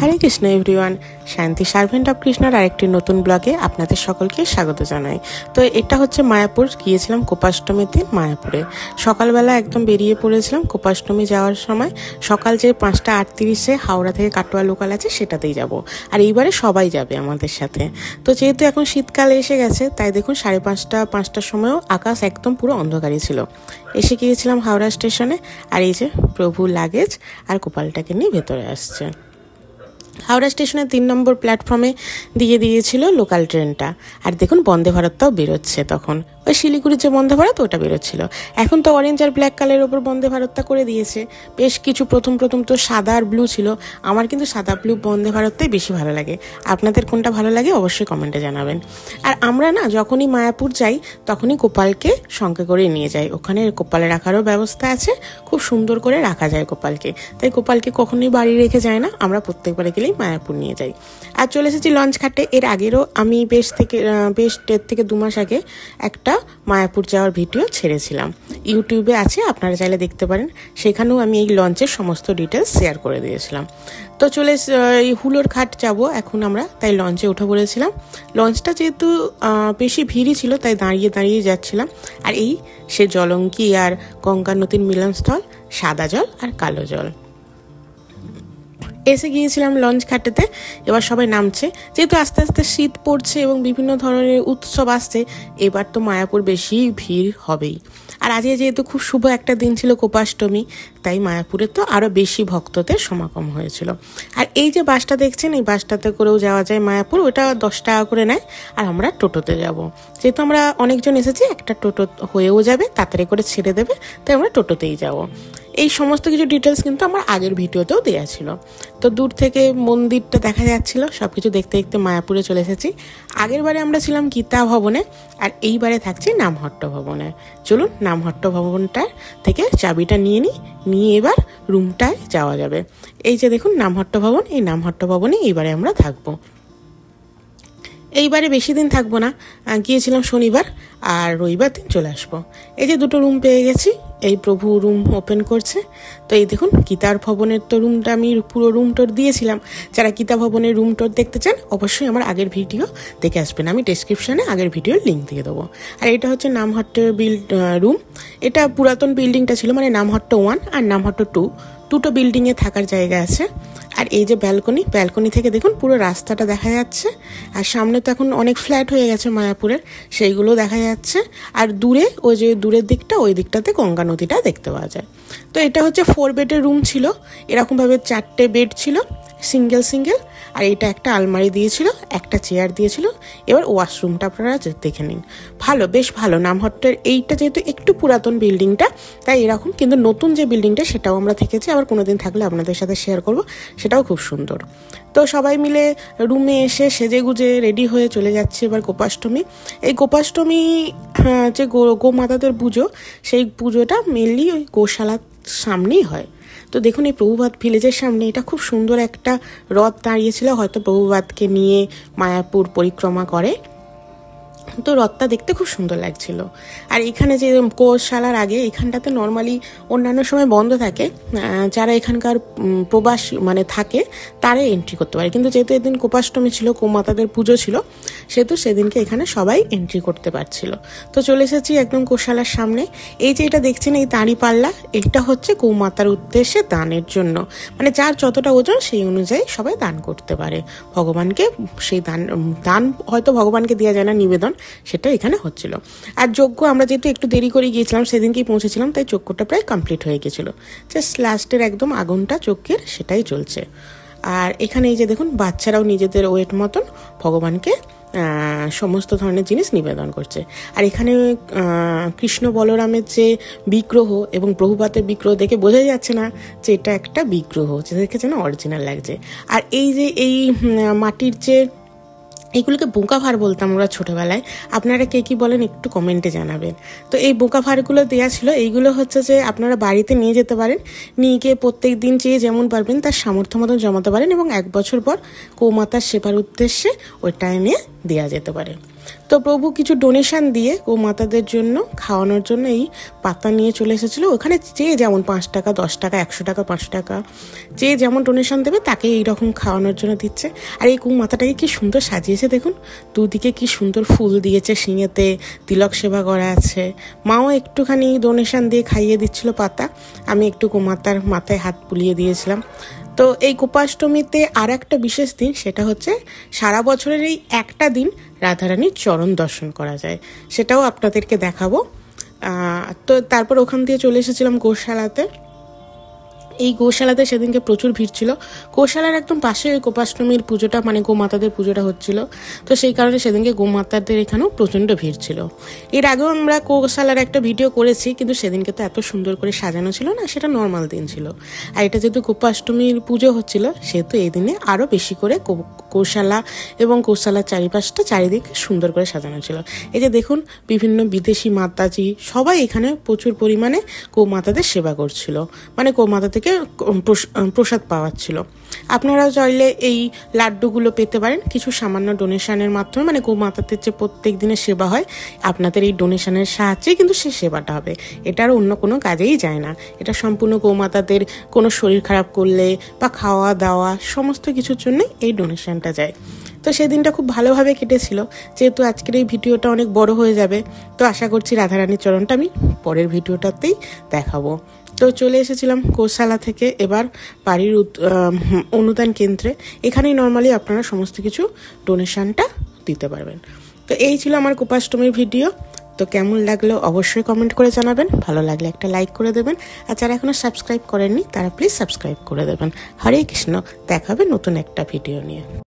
হরে Krishna everyone, শান্তি servant of কৃষ্ণর আরেকটি নতুন ব্লগে আপনাদের সকলকে স্বাগত জানাই। তো এটা হচ্ছে মায়াপুর, গিয়েছিলাম কোপাষ্টমীতে মায়াপুরে। সকালবেলা একদম বেরিয়ে পড়েছিলাম কোপাষ্টমী যাওয়ার সময়। সকাল যে 5:38 হাওড়া থেকে কাটোয়া লোকাল আছে সেটাতেই যাব, আর এইবারে সবাই যাবে আমাদের সাথে। তো যেহেতু এখন শীতকাল এসে গেছে, তাই দেখুন 5:30-5টার সময়ও আকাশ একদম পুরো অন্ধকারই ছিল। এসে গিয়েছিলাম হাওড়া স্টেশনে, আর এই যে প্রভু লাগেজ আর গোপালটাকে নিয়ে ভেতরে আসছে। হাওড়া স্টেশনের 3 নম্বর প্ল্যাটফর্মে দিয়ে দিয়েছিল লোকাল ট্রেনটা, আর দেখুন বন্দে ভারতটাও বেরোচ্ছে। তখন ওই শিলিগুড়ির যে বন্দে ভারত ওটা বেরোচ্ছিল। এখন তো অরেঞ্জ আর ব্ল্যাক কালারের ওপর বন্দে ভারতটা করে দিয়েছে। বেশ কিছু প্রথম তো সাদা আর ব্লু ছিল। আমার কিন্তু সাদা ব্লু বন্দে ভারতটাই বেশি ভালো লাগে। আপনাদের কোনটা ভালো লাগে অবশ্যই কমেন্টে জানাবেন। আর আমরা না যখনই মায়াপুর যাই তখনই গোপালকে সঙ্গে করে নিয়ে যাই। ওখানে গোপালে রাখারও ব্যবস্থা আছে, খুব সুন্দর করে রাখা যায় গোপালকে। তাই গোপালকে কখনোই বাড়ি রেখে যায় না, আমরা প্রত্যেকবারে গেলেই মায়াপুর নিয়ে যাই। আর চলে এসেছি লঞ্চ ঘাটে। এর আগেরও আমি বেশ 1.5 থেকে 2 মাস আগে একটা মায়াপুর যাওয়ার ভিডিও ছেড়েছিলাম, ইউটিউবে আছে, আপনারা চাইলে দেখতে পারেন। সেখানেও আমি এই লঞ্চের সমস্ত ডিটেলস শেয়ার করে দিয়েছিলাম। তো চলে এই হুলোর ঘাট যাব এখন আমরা, তাই লঞ্চে উঠে পড়েছিলাম। লঞ্চটা যেহেতু বেশি ভিড়ই ছিল, তাই দাঁড়িয়ে যাচ্ছিলাম। আর এই সে জলঙ্কি আর গঙ্গা নদীর মিলনস্থল, সাদা জল আর কালো জল। এসে গিয়েছিলাম লঞ্চ ঘাটেতে। এবার সবাই নামছে। যেহেতু আস্তে আস্তে শীত পড়ছে এবং বিভিন্ন ধরনের উৎসব আসছে, এবার তো মায়াপুর বেশি ভিড় হবেই। আর আজকে যেহেতু খুব শুভ একটা দিন ছিল কোপাষ্টমী, তাই মায়াপুরে তো আরও বেশি ভক্তদের সমাগম হয়েছিল। আর এই যে বাসটা দেখছেন, এই বাসটাতে করেও যাওয়া যায় মায়াপুর। ওটা 10 টাকা করে নেয়, আর আমরা টোটোতে যাব। যেহেতু আমরা অনেকজন এসেছি, একটা টোটো হয়েও যাবে, তাড়াতাড়ি করে ছেড়ে দেবে, তাই আমরা টোটোতেই যাব। এই সমস্ত কিছু ডিটেলস কিন্তু আমার আগের ভিডিওতেও দেওয়া ছিল। তো দূর থেকে মন্দিরটা দেখা যাচ্ছিল। সব কিছু দেখতে দেখতে মায়াপুরে চলে এসেছি। আগের বারে আমরা ছিলাম গীতা ভবনে, আর এইবারে থাকছি নামহট্ট ভবনে। চলুন নামহট্ট ভবনটার থেকে চাবিটা নিয়ে এবার রুমটায় যাওয়া যাবে। এই যে দেখুন নামহট্ট ভবন, এই নামহট্ট ভবনে এইবারে আমরা থাকবো। এইবারে বেশি দিন থাকবো না, গিয়েছিলাম শনিবার, আর রবিবার দিন চলে আসবো। এই যে 2টো রুম পেয়ে গেছি। এই প্রভু রুম ওপেন করছে। তো এই দেখুন গীতার ভবনের তো রুমটা আমি পুরো রুম টোর দিয়েছিলাম। যারা গীতা ভবনের রুম টোর দেখতে চান অবশ্যই আমার আগের ভিডিও দেখে আসবেন, আমি ডেসক্রিপশানে আগের ভিডিওর লিঙ্ক দিয়ে দেবো। আর এটা হচ্ছে নামহট্টের রুম। এটা পুরাতন বিল্ডিংটা ছিল, মানে নামহট্ট 1 আর নামহট্ট 2 দুটো বিল্ডিংয়ে থাকার জায়গা আছে। আর এই যে ব্যালকনি থেকে দেখুন পুরো রাস্তাটা দেখা যাচ্ছে। আর সামনে তো এখন অনেক ফ্ল্যাট হয়ে গেছে মায়াপুরের, সেইগুলো দেখা যাচ্ছে। আর দূরে ওই যে দূরের দিকটা, ওই দিকটাতে গঙ্গা নদীটা দেখতে পাওয়া যায়। তো এটা হচ্ছে 4 বেডের রুম ছিল। এরকমভাবে 4টে বেড ছিল, সিঙ্গেল। আর এটা একটা আলমারি দিয়েছিল, একটা চেয়ার দিয়েছিল। এবার ওয়াশরুমটা আপনারা দেখে নিন। বেশ ভালো। নামহট্টের এইটা যেহেতু একটু পুরাতন বিল্ডিংটা, তাই এরকম। কিন্তু নতুন যে বিল্ডিংটা সেটাও আমরা থেকেছি, আবার কোনোদিন থাকলে আপনাদের সাথে শেয়ার করব, সেটাও খুব সুন্দর। তো সবাই মিলে রুমে এসে সেজে গুজে রেডি হয়ে চলে যাচ্ছে এবার গোপাষ্টমী। এই গোপাষ্টমী যে গোমাতাদের পুজো, সেই পুজোটা মেনলি ওই গোশালার সামনেই হয়। তো দেখুন এই প্রভুপাদ ভিলেজের সামনে এটা খুব সুন্দর একটা রথ দাঁড়িয়েছিল, হয়তো প্রভুপাদকে নিয়ে মায়াপুর পরিক্রমা করে। তো রথটা দেখতে খুব সুন্দর লাগছিল। আর এখানে যে গোশালার আগে এখানটাতে নর্মালি অন্যান্য সময় বন্ধ থাকে, যারা এখানকার প্রবাসী মানে থাকে তারাই এন্ট্রি করতে পারে। কিন্তু যেহেতু এদিন কোপাষ্টমী ছিল, গোমাতাদের পুজো ছিল, সেহেতু সেদিনকে এখানে সবাই এন্ট্রি করতে পারছিল। তো চলে এসেছি একদম গোশালার সামনে। এই যে এটা দেখছেন, এই দাঁড়ি পাল্লা, এটা হচ্ছে গোমাতার উদ্দেশ্যে দানের জন্য, মানে যার যতটা ওজন সেই অনুযায়ী সবাই দান করতে পারে ভগবানকে। সেই দান হয়তো ভগবানকে দেওয়া যায় না, নিবেদন, সেটা এখানে হচ্ছিল। আর যজ্ঞ আমরা যেহেতু একটু দেরি করে গিয়েছিলাম, সেদিনকেই পৌঁছেছিলাম, তাই যজ্ঞটা প্রায় কমপ্লিট হয়ে গেছিল। জাস্ট লাস্টের একদম আগুনটা যজ্ঞের সেটাই চলছে। আর এখানে এই যে দেখুন বাচ্চারাও নিজেদের ওয়েট মতন ভগবানকে সমস্ত ধরনের জিনিস নিবেদন করছে। আর এখানে কৃষ্ণ বলরামের যে বিগ্রহ এবং প্রভুপাতের বিগ্রহ দেখে বোঝাই যাচ্ছে না যে এটা একটা বিগ্রহ, যে দেখে যেন অরিজিনাল লাগছে। আর এই যে এই মাটির যে এগুলোকে বোকা ভার বলতাম আমরা ছোটবেলায়, আপনারা কে কি বলেন একটু কমেন্টে জানাবেন। তো এই বোকা ভারগুলো দেওয়া ছিল। এইগুলো হচ্ছে যে আপনারা বাড়িতে নিয়ে যেতে পারেন, নিয়ে গিয়ে প্রত্যেক দিন চেয়ে যেমন পারবেন তার সামর্থ্য মতন জমাতে পারেন, এবং 1 বছর পর গোমাতার সেবার উদ্দেশ্যে ওই টাইমে দেওয়া যেতে পারে। তো প্রভু কিছু ডোনেশন দিয়ে গোমাতাদের জন্য খাওয়ানোর জন্য এই পাতা নিয়ে চলে এসেছিলো। ওখানে যে যেমন 5 টাকা, 10 টাকা, 100 টাকা, 5 টাকা, যে যেমন ডোনেশন দেবে তাকে এইরকম খাওয়ানোর জন্য দিচ্ছে। আর এই গোমাতাটাকে কি সুন্দর সাজিয়েছে দেখুন, দুদিকে কি সুন্দর ফুল দিয়েছে, শিঙেতে তিলক সেবা করা আছে। মাও একটুখানি ডোনেশন দিয়ে খাইয়ে দিচ্ছিল পাতা, আমি একটু গোমাতার মাথায় হাত বুলিয়ে দিয়েছিলাম। তো এই গোপাষ্টমীতে আর একটা বিশেষ দিন, সেটা হচ্ছে সারা বছরের এই একটা দিন রাধারানীর চরণ দর্শন করা যায়, সেটাও আপনাদেরকে দেখাবো। তো তারপর ওখান দিয়ে চলে এসেছিলাম গোশালাতে। এই গোশালাতে সেদিনকে প্রচুর ভিড় ছিল। গোশালার একদম পাশে ওই গোপাষ্টমীর পুজোটা, মানে গোমাতাদের পুজোটা হচ্ছিল, তো সেই কারণে সেদিনকে গোমাতাদের এখানেও প্রচণ্ড ভিড় ছিল। এর আগেও আমরা গোশালার একটা ভিডিও করেছি, কিন্তু সেদিনকে তো এত সুন্দর করে সাজানো ছিল না, সেটা নর্মাল দিন ছিল। আর এটা যেহেতু গোপাষ্টমীর পুজো হচ্ছিল, সেহেতু এই দিনে আরও বেশি করে গোশালা এবং গোশালার চারিদিকে সুন্দর করে সাজানো ছিল। এই যে দেখুন, বিভিন্ন বিদেশি মাতাজি সবাই এখানে প্রচুর পরিমাণে গোমাতাদের সেবা করছিল, মানে গোমাতা থেকে প্রসাদ পাওয়াচ্ছিল। আপনারাও চাইলে এই লাড্ডুগুলো পেতে পারেন কিছু সামান্য ডোনেশনের মাধ্যমে, মানে গোমাতাদের যে প্রত্যেক দিনের সেবা হয়, আপনাদের এই ডোনেশনের সাহায্যে কিন্তু সে সেবাটা হবে। এটা আর অন্য কোনো কাজেই যায় না, এটা সম্পূর্ণ গোমাতাদের কোনো শরীর খারাপ করলে বা খাওয়া দাওয়া সমস্ত কিছুর জন্যই এই ডোনেশনটা যায়। তো সেদিনটা খুব ভালোভাবে কেটেছিল। যেহেতু আজকের এই ভিডিওটা অনেক বড় হয়ে যাবে, তো আশা করছি রাধারানীর চরণটা আমি পরের ভিডিওটাতেই দেখাবো। তো চলে এসেছিলাম গোশালা থেকে এবার বাড়ির অনুদান কেন্দ্রে। এখানেই নর্মালি আপনারা সমস্ত কিছু ডোনেশনটা দিতে পারবেন। তো এই ছিল আমার গোপাষ্টমীর ভিডিও। তো কেমন লাগলো অবশ্যই কমেন্ট করে জানাবেন, ভালো লাগলে একটা লাইক করে দেবেন, আর যারা এখনো সাবস্ক্রাইব করেননি তারা প্লিজ সাবস্ক্রাইব করে দেবেন। হরে কৃষ্ণ, দেখা হবে নতুন একটা ভিডিও নিয়ে।